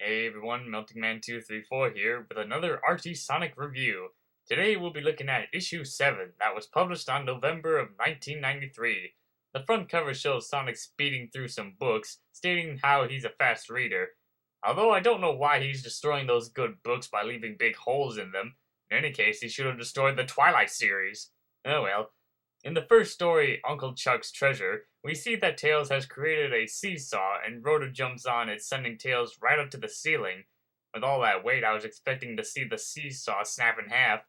Hey everyone, MeltingMan234 here with another Archie Sonic review. Today we'll be looking at issue 7 that was published on November of 1993. The front cover shows Sonic speeding through some books, stating how he's a fast reader. Although I don't know why he's destroying those good books by leaving big holes in them. In any case, he should have destroyed the Twilight series. Oh well. In the first story, Uncle Chuck's Treasure, we see that Tails has created a seesaw and Rhoda jumps on it, sending Tails right up to the ceiling. With all that weight, I was expecting to see the seesaw snap in half.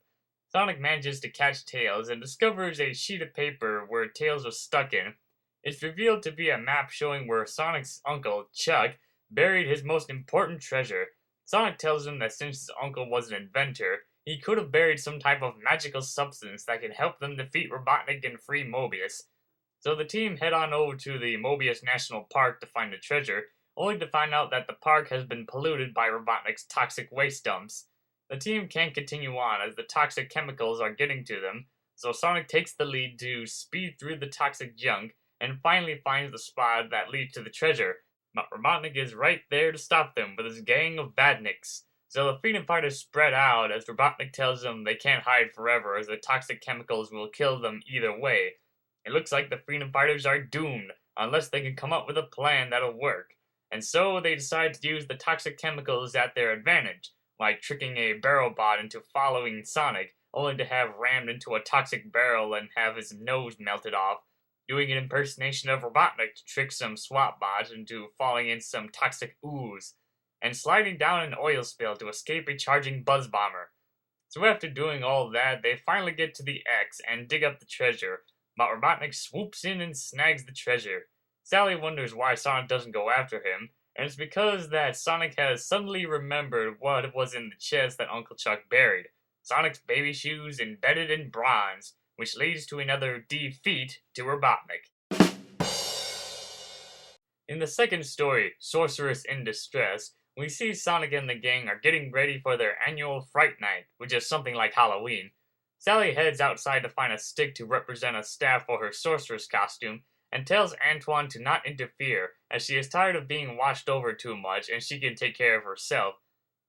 Sonic manages to catch Tails and discovers a sheet of paper where Tails was stuck in. It's revealed to be a map showing where Sonic's uncle, Chuck, buried his most important treasure. Sonic tells him that since his uncle was an inventor, he could have buried some type of magical substance that could help them defeat Robotnik and free Mobius. So the team head on over to the Mobius National Park to find the treasure, only to find out that the park has been polluted by Robotnik's toxic waste dumps. The team can't continue on as the toxic chemicals are getting to them, so Sonic takes the lead to speed through the toxic junk and finally finds the spot that leads to the treasure. But Robotnik is right there to stop them with his gang of badniks. So the freedom fighters spread out as Robotnik tells them they can't hide forever as the toxic chemicals will kill them either way. It looks like the freedom fighters are doomed unless they can come up with a plan that'll work. And so they decide to use the toxic chemicals at their advantage, like tricking a barrel bot into following Sonic, only to have rammed into a toxic barrel and have his nose melted off, doing an impersonation of Robotnik to trick some SWAT bots into falling in some toxic ooze, and sliding down an oil spill to escape a charging buzz bomber. So after doing all that, they finally get to the X and dig up the treasure, but Robotnik swoops in and snags the treasure. Sally wonders why Sonic doesn't go after him, and it's because that Sonic has suddenly remembered what was in the chest that Uncle Chuck buried. Sonic's baby shoes embedded in bronze, which leads to another defeat to Robotnik. In the second story, Sorceress in Distress, we see Sonic and the gang are getting ready for their annual Fright Night, which is something like Halloween. Sally heads outside to find a stick to represent a staff for her sorceress costume, and tells Antoine to not interfere, as she is tired of being watched over too much and she can take care of herself.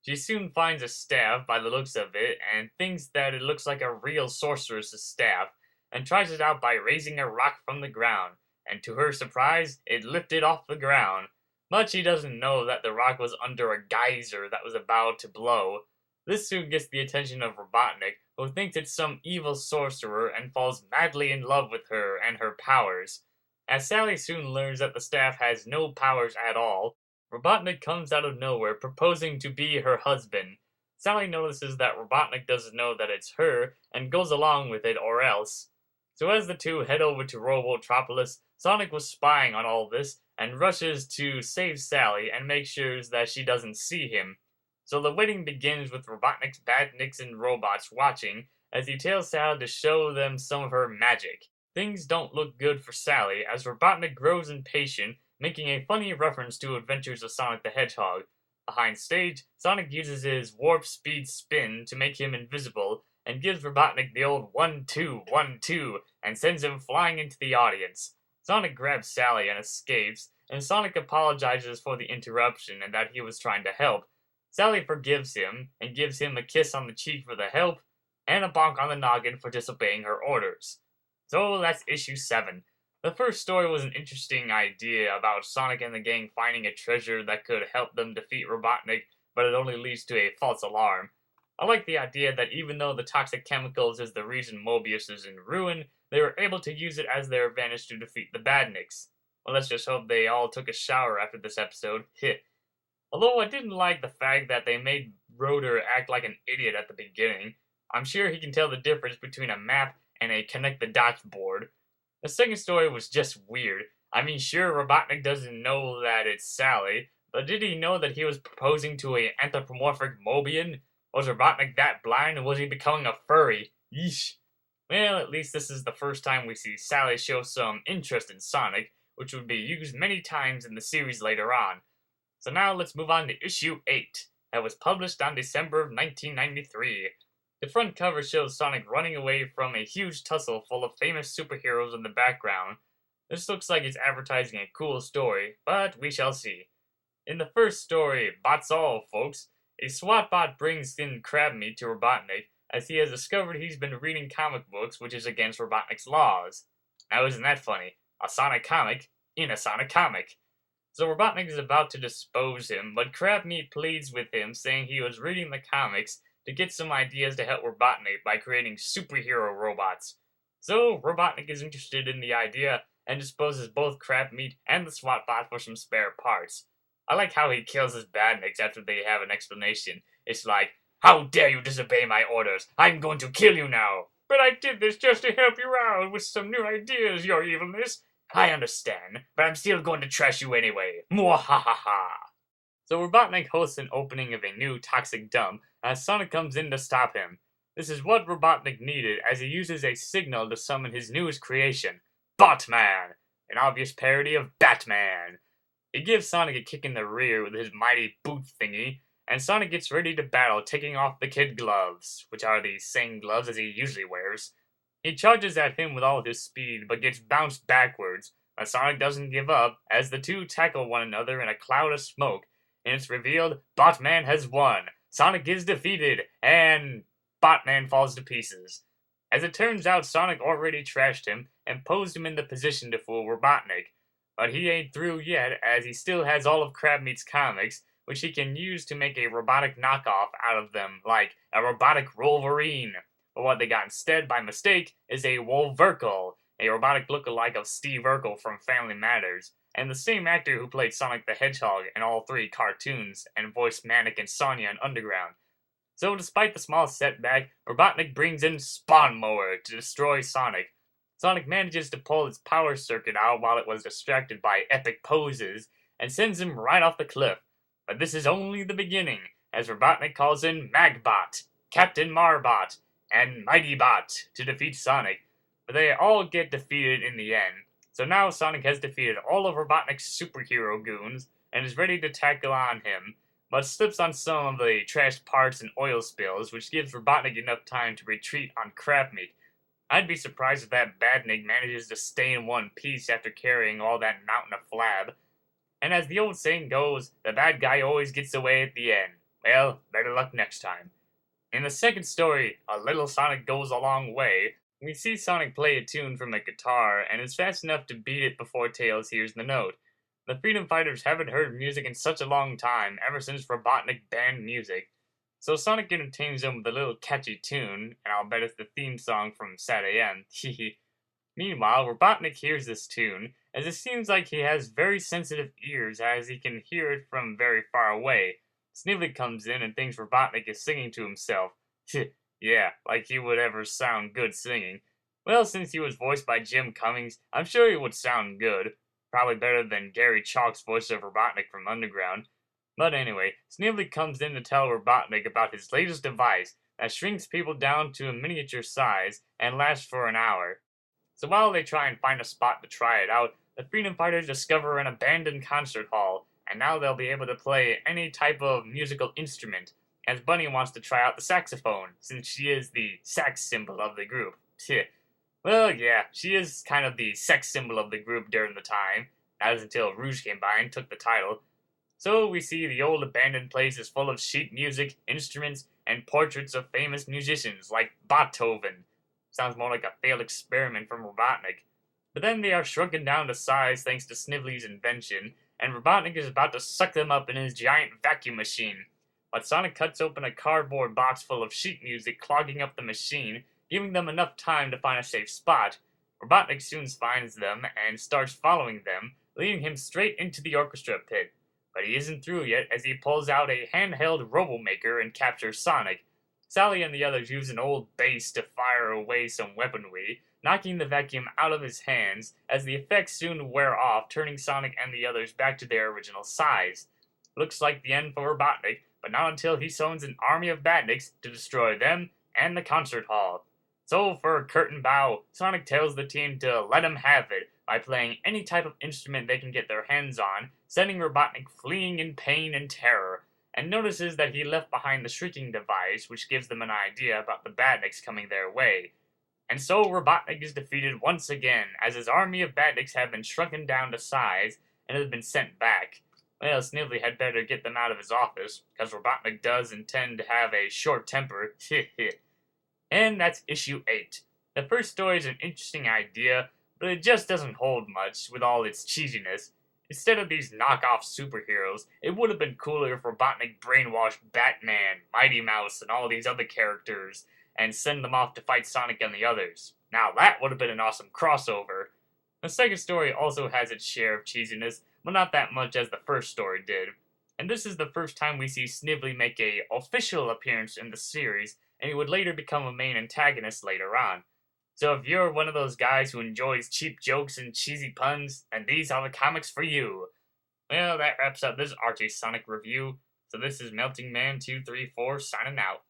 She soon finds a staff by the looks of it, and thinks that it looks like a real sorceress's staff, and tries it out by raising a rock from the ground, and to her surprise, it lifted off the ground. But she doesn't know that the rock was under a geyser that was about to blow. This soon gets the attention of Robotnik, who thinks it's some evil sorcerer and falls madly in love with her and her powers. As Sally soon learns that the staff has no powers at all, Robotnik comes out of nowhere proposing to be her husband. Sally notices that Robotnik doesn't know that it's her and goes along with it or else. So as the two head over to Robotropolis, Sonic was spying on all this and rushes to save Sally and make sure that she doesn't see him. So the wedding begins with Robotnik's badniks and robots watching as he tells Sally to show them some of her magic. Things don't look good for Sally as Robotnik grows impatient, making a funny reference to Adventures of Sonic the Hedgehog. Behind stage, Sonic uses his warp speed spin to make him invisible and gives Robotnik the old 1-2, 1-2 and sends him flying into the audience. Sonic grabs Sally and escapes, and Sonic apologizes for the interruption and that he was trying to help. Sally forgives him and gives him a kiss on the cheek for the help and a bonk on the noggin for disobeying her orders. So that's issue 7. The first story was an interesting idea about Sonic and the gang finding a treasure that could help them defeat Robotnik, but it only leads to a false alarm. I like the idea that even though the toxic chemicals is the reason Mobius is in ruin, they were able to use it as their advantage to defeat the badniks. Well, let's just hope they all took a shower after this episode. Although I didn't like the fact that they made Rotor act like an idiot at the beginning. I'm sure he can tell the difference between a map and a connect the dots board. The second story was just weird. I mean, sure, Robotnik doesn't know that it's Sally, but did he know that he was proposing to an anthropomorphic Mobian? Was Robotnik that blind, and was he becoming a furry? Yeesh. Well, at least this is the first time we see Sally show some interest in Sonic, which would be used many times in the series later on. So now let's move on to issue 8, that was published on December of 1993. The front cover shows Sonic running away from a huge tussle full of famous superheroes in the background. This looks like it's advertising a cool story, but we shall see. In the first story, Bots All, folks, a SWAT bot brings in crab meat to Robotnik as he has discovered he's been reading comic books, which is against Robotnik's laws. Now isn't that funny? A Sonic comic in a Sonic comic. So Robotnik is about to dispose him, but Crabmeat pleads with him, saying he was reading the comics to get some ideas to help Robotnik by creating superhero robots. So Robotnik is interested in the idea and disposes both Crabmeat and the SWAT bot for some spare parts. I like how he kills his badniks after they have an explanation. It's like, how dare you disobey my orders? I'm going to kill you now. But I did this just to help you out with some new ideas, your evilness. I understand, but I'm still going to trash you anyway. Mwahaha! So Robotnik hosts an opening of a new toxic dump as Sonic comes in to stop him. This is what Robotnik needed as he uses a signal to summon his newest creation, Botman, an obvious parody of Batman. He gives Sonic a kick in the rear with his mighty boot thingy, and Sonic gets ready to battle, taking off the kid gloves, which are the same gloves as he usually wears. He charges at him with all his speed, but gets bounced backwards, but Sonic doesn't give up, as the two tackle one another in a cloud of smoke, and it's revealed Botman has won, Sonic is defeated, and Botman falls to pieces. As it turns out, Sonic already trashed him, and posed him in the position to fool Robotnik, but he ain't through yet, as he still has all of Crabmeat's comics, which he can use to make a robotic knockoff out of them, like a robotic Wolverine. But what they got instead, by mistake, is a Wolverkle, a robotic lookalike of Steve Urkel from Family Matters, and the same actor who played Sonic the Hedgehog in all three cartoons, and voiced Manic and Sonya in Underground. So despite the small setback, Robotnik brings in Spawn Mower to destroy Sonic. Sonic manages to pull its power circuit out while it was distracted by epic poses, and sends him right off the cliff. But this is only the beginning, as Robotnik calls in Magbot, Captain Marbot, and Mighty Bot to defeat Sonic, but they all get defeated in the end. So now Sonic has defeated all of Robotnik's superhero goons and is ready to tackle on him, but slips on some of the trashed parts and oil spills, which gives Robotnik enough time to retreat on Crabmeat. I'd be surprised if that badnik manages to stay in one piece after carrying all that mountain of flab. And as the old saying goes, the bad guy always gets away at the end. Well, better luck next time. In the second story, A Little Sonic Goes a Long Way, we see Sonic play a tune from a guitar, and is fast enough to beat it before Tails hears the note. The Freedom Fighters haven't heard music in such a long time, ever since Robotnik banned music. So Sonic entertains them with a little catchy tune, and I'll bet it's the theme song from Sad AM. Meanwhile, Robotnik hears this tune, as it seems like he has very sensitive ears as he can hear it from very far away. Snively comes in and thinks Robotnik is singing to himself. Yeah, like he would ever sound good singing. Well, since he was voiced by Jim Cummings, I'm sure he would sound good. Probably better than Gary Chalk's voice of Robotnik from Underground. But anyway, Snively comes in to tell Robotnik about his latest device that shrinks people down to a miniature size and lasts for an hour. So while they try and find a spot to try it out, the Freedom Fighters discover an abandoned concert hall, and now they'll be able to play any type of musical instrument, as Bunny wants to try out the saxophone, since she is the sax symbol of the group. Well, yeah, she is kind of the sex symbol of the group during the time, not until Rouge came by and took the title. So we see the old abandoned place is full of sheet music, instruments, and portraits of famous musicians like Beethoven. Sounds more like a failed experiment from Robotnik. But then they are shrunken down to size thanks to Snively's invention, and Robotnik is about to suck them up in his giant vacuum machine. But Sonic cuts open a cardboard box full of sheet music, clogging up the machine, giving them enough time to find a safe spot. Robotnik soon finds them and starts following them, leading him straight into the orchestra pit. But he isn't through yet as he pulls out a handheld Robomaker and captures Sonic. Sally and the others use an old bass to fire away some weaponry, knocking the vacuum out of his hands, as the effects soon wear off, turning Sonic and the others back to their original size. Looks like the end for Robotnik, but not until he summons an army of badniks to destroy them and the concert hall. So for a curtain bow, Sonic tells the team to let him have it by playing any type of instrument they can get their hands on, sending Robotnik fleeing in pain and terror, and notices that he left behind the shrieking device, which gives them an idea about the badniks coming their way. And so Robotnik is defeated once again, as his army of badniks have been shrunken down to size and has been sent back. Well, Snively had better get them out of his office, because Robotnik does intend to have a short temper. And that's issue 8. The first story is an interesting idea, but it just doesn't hold much with all its cheesiness. Instead of these knockoff superheroes, it would have been cooler if Robotnik brainwashed Batman, Mighty Mouse, and all these other characters, and send them off to fight Sonic and the others. Now that would have been an awesome crossover. The second story also has its share of cheesiness, but not that much as the first story did. And this is the first time we see Snively make a official appearance in the series, and he would later become a main antagonist later on. So if you're one of those guys who enjoys cheap jokes and cheesy puns, then these are the comics for you. Well, that wraps up this Archie Sonic review. So this is Melting Man 234 signing out.